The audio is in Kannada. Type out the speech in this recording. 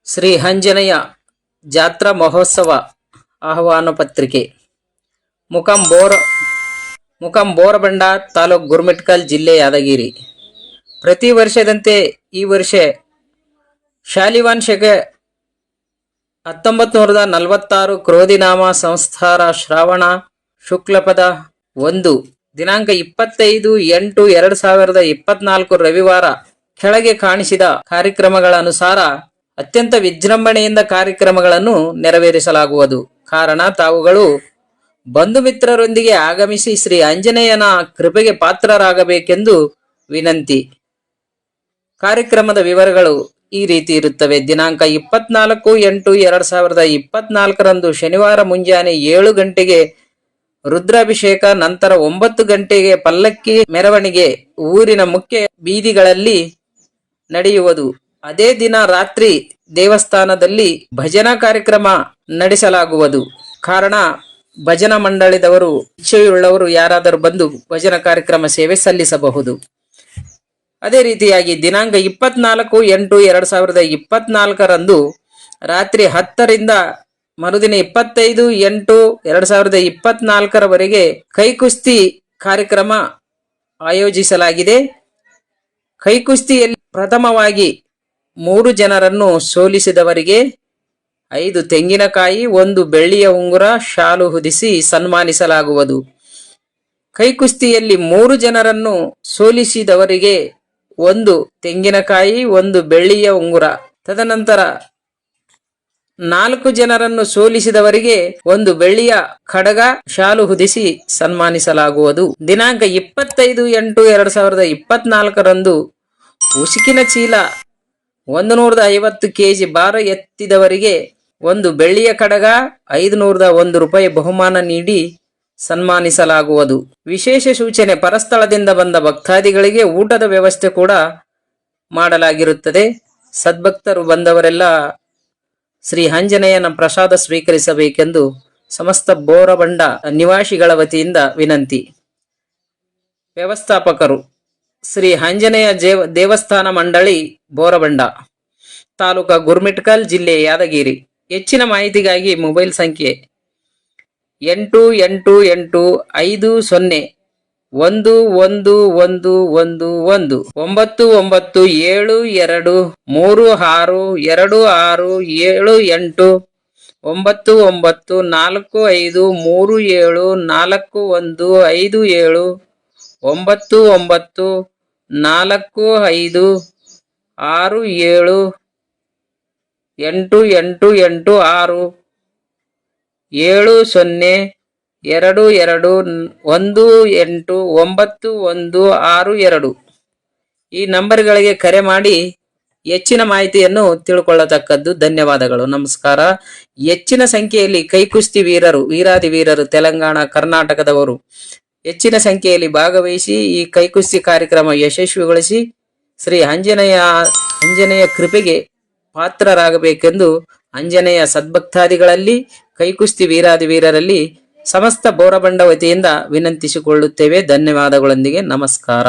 ಶ್ರೀ ಆಂಜನೇಯ ಜಾತ್ರಾ ಮಹೋತ್ಸವ ಆಹ್ವಾನ ಪತ್ರಿಕೆ ಮುಕಾಂ ಬೋರಬಂಡ ತಾಲೂಕು ಗುರುಮಿಟ್ಕಲ್ ಜಿಲ್ಲೆ ಯಾದಗಿರಿ. ಪ್ರತಿ ವರ್ಷದಂತೆ ಈ ವರ್ಷ ಶಾಲಿವಾನ್ ಶಕೆ 1946 ಕ್ರೋಧಿನಾಮ ಸಂಸ್ಥಾರ ಶ್ರಾವಣ ಶುಕ್ಲಪದ 1 ದಿನಾಂಕ 25/8/2024 ರವಿವಾರ ಕೆಳಗೆ ಕಾಣಿಸಿದ ಕಾರ್ಯಕ್ರಮಗಳ ಅನುಸಾರ ಅತ್ಯಂತ ವಿಜೃಂಭಣೆಯಿಂದ ಕಾರ್ಯಕ್ರಮಗಳನ್ನು ನೆರವೇರಿಸಲಾಗುವುದು. ಕಾರಣ ತಾವುಗಳು ಬಂಧು ಮಿತ್ರರೊಂದಿಗೆ ಆಗಮಿಸಿ ಶ್ರೀ ಆಂಜನೇಯನ ಕೃಪೆಗೆ ಪಾತ್ರರಾಗಬೇಕೆಂದು ವಿನಂತಿ. ಕಾರ್ಯಕ್ರಮದ ವಿವರಗಳು ಈ ರೀತಿ ಇರುತ್ತವೆ. ದಿನಾಂಕ 24/8/2024 ಶನಿವಾರ ಮುಂಜಾನೆ 7 ಗಂಟೆಗೆ ರುದ್ರಾಭಿಷೇಕ, ನಂತರ 9 ಗಂಟೆಗೆ ಪಲ್ಲಕ್ಕಿ ಮೆರವಣಿಗೆ ಊರಿನ ಮುಖ್ಯ ಬೀದಿಗಳಲ್ಲಿ ನಡೆಯುವುದು. ಅದೇ ದಿನ ರಾತ್ರಿ ದೇವಸ್ಥಾನದಲ್ಲಿ ಭಜನಾ ಕಾರ್ಯಕ್ರಮ ನಡೆಸಲಾಗುವುದು. ಕಾರಣ ಭಜನಾ ಮಂಡಳಿದವರು ಇಚ್ಛೆಯುಳ್ಳವರು ಯಾರಾದರೂ ಬಂದು ಭಜನಾ ಕಾರ್ಯಕ್ರಮ ಸೇವೆ ಸಲ್ಲಿಸಬಹುದು. ಅದೇ ರೀತಿಯಾಗಿ ದಿನಾಂಕ 24/8/2024 ರಾತ್ರಿ 10ರಿಂದ ಮರುದಿನ 25/8/2024 ಕೈಕುಸ್ತಿ ಕಾರ್ಯಕ್ರಮ ಆಯೋಜಿಸಲಾಗಿದೆ. ಕೈಕುಸ್ತಿಯಲ್ಲಿ ಪ್ರಥಮವಾಗಿ 3 ಜನರನ್ನು ಸೋಲಿಸಿದವರಿಗೆ 5 ತೆಂಗಿನಕಾಯಿ, 1 ಬೆಳ್ಳಿಯ ಉಂಗುರ, ಶಾಲು ಹೊದಿಸಿ ಸನ್ಮಾನಿಸಲಾಗುವುದು. ಕೈಕುಸ್ತಿಯಲ್ಲಿ 3 ಜನರನ್ನು ಸೋಲಿಸಿದವರಿಗೆ 1 ತೆಂಗಿನಕಾಯಿ, 1 ಬೆಳ್ಳಿಯ ಉಂಗುರ, ತದನಂತರ 4 ಜನರನ್ನು ಸೋಲಿಸಿದವರಿಗೆ 1 ಬೆಳ್ಳಿಯ ಖಡ್ಗ, ಶಾಲು ಹೊದಿಸಿ ಸನ್ಮಾನಿಸಲಾಗುವುದು. ದಿನಾಂಕ 25/8/2024 ಉಸುಕಿನ ಚೀಲ 150 kg ಭಾರ ಎತ್ತಿದವರಿಗೆ 1 ಬೆಳ್ಳಿಯ ಖಡ್ಗ, 501 ರೂಪಾಯಿ ಬಹುಮಾನ ನೀಡಿ ಸನ್ಮಾನಿಸಲಾಗುವುದು. ವಿಶೇಷ ಸೂಚನೆ: ಪರಸ್ಥಳದಿಂದ ಬಂದ ಭಕ್ತಾದಿಗಳಿಗೆ ಊಟದ ವ್ಯವಸ್ಥೆ ಕೂಡ ಮಾಡಲಾಗಿರುತ್ತದೆ. ಸದ್ಭಕ್ತರು ಬಂದವರೆಲ್ಲ ಶ್ರೀ ಆಂಜನೇಯನ ಪ್ರಸಾದ ಸ್ವೀಕರಿಸಬೇಕೆಂದು ಸಮಸ್ತ ಬೋರಬಂಡ ನಿವಾಸಿಗಳ ವತಿಯಿಂದ ವಿನಂತಿ. ವ್ಯವಸ್ಥಾಪಕರು ಶ್ರೀ ಆಂಜನೇಯ ದೇವಸ್ಥಾನ ಮಂಡಳಿ, ಬೋರಬಂಡ, ತಾಲೂಕು ಗುರುಮಿಟ್ಕಲ್, ಜಿಲ್ಲೆ ಯಾದಗಿರಿ. ಹೆಚ್ಚಿನ ಮಾಹಿತಿಗಾಗಿ ಮೊಬೈಲ್ ಸಂಖ್ಯೆ 8850111111 9972362678 9945374157 9945678886 7022189162 ಈ ನಂಬರ್ಗಳಿಗೆ ಕರೆ ಮಾಡಿ ಹೆಚ್ಚಿನ ಮಾಹಿತಿಯನ್ನು ತಿಳ್ಕೊಳ್ಳತಕ್ಕದ್ದು. ಧನ್ಯವಾದಗಳು. ನಮಸ್ಕಾರ. ಹೆಚ್ಚಿನ ಸಂಖ್ಯೆಯಲ್ಲಿ ಕೈಕುಸ್ತಿ ವೀರಾದಿ ವೀರರು ತೆಲಂಗಾಣ, ಕರ್ನಾಟಕದವರು ಹೆಚ್ಚಿನ ಸಂಖ್ಯೆಯಲ್ಲಿ ಭಾಗವಹಿಸಿ ಈ ಕೈಕುಸ್ತಿ ಕಾರ್ಯಕ್ರಮ ಯಶಸ್ವಿಗೊಳಿಸಿ ಶ್ರೀ ಆಂಜನೇಯ ಕೃಪೆಗೆ ಪಾತ್ರರಾಗಬೇಕೆಂದು ಆಂಜನೇಯ ಸದ್ಭಕ್ತಾದಿಗಳಲ್ಲಿ, ಕೈಕುಸ್ತಿ ವೀರಾದಿ ವೀರರಲ್ಲಿ ಸಮಸ್ತ ಬೋರಬಂಡ ವತಿಯಿಂದ ವಿನಂತಿಸಿಕೊಳ್ಳುತ್ತೇವೆ. ಧನ್ಯವಾದಗಳೊಂದಿಗೆ ನಮಸ್ಕಾರ.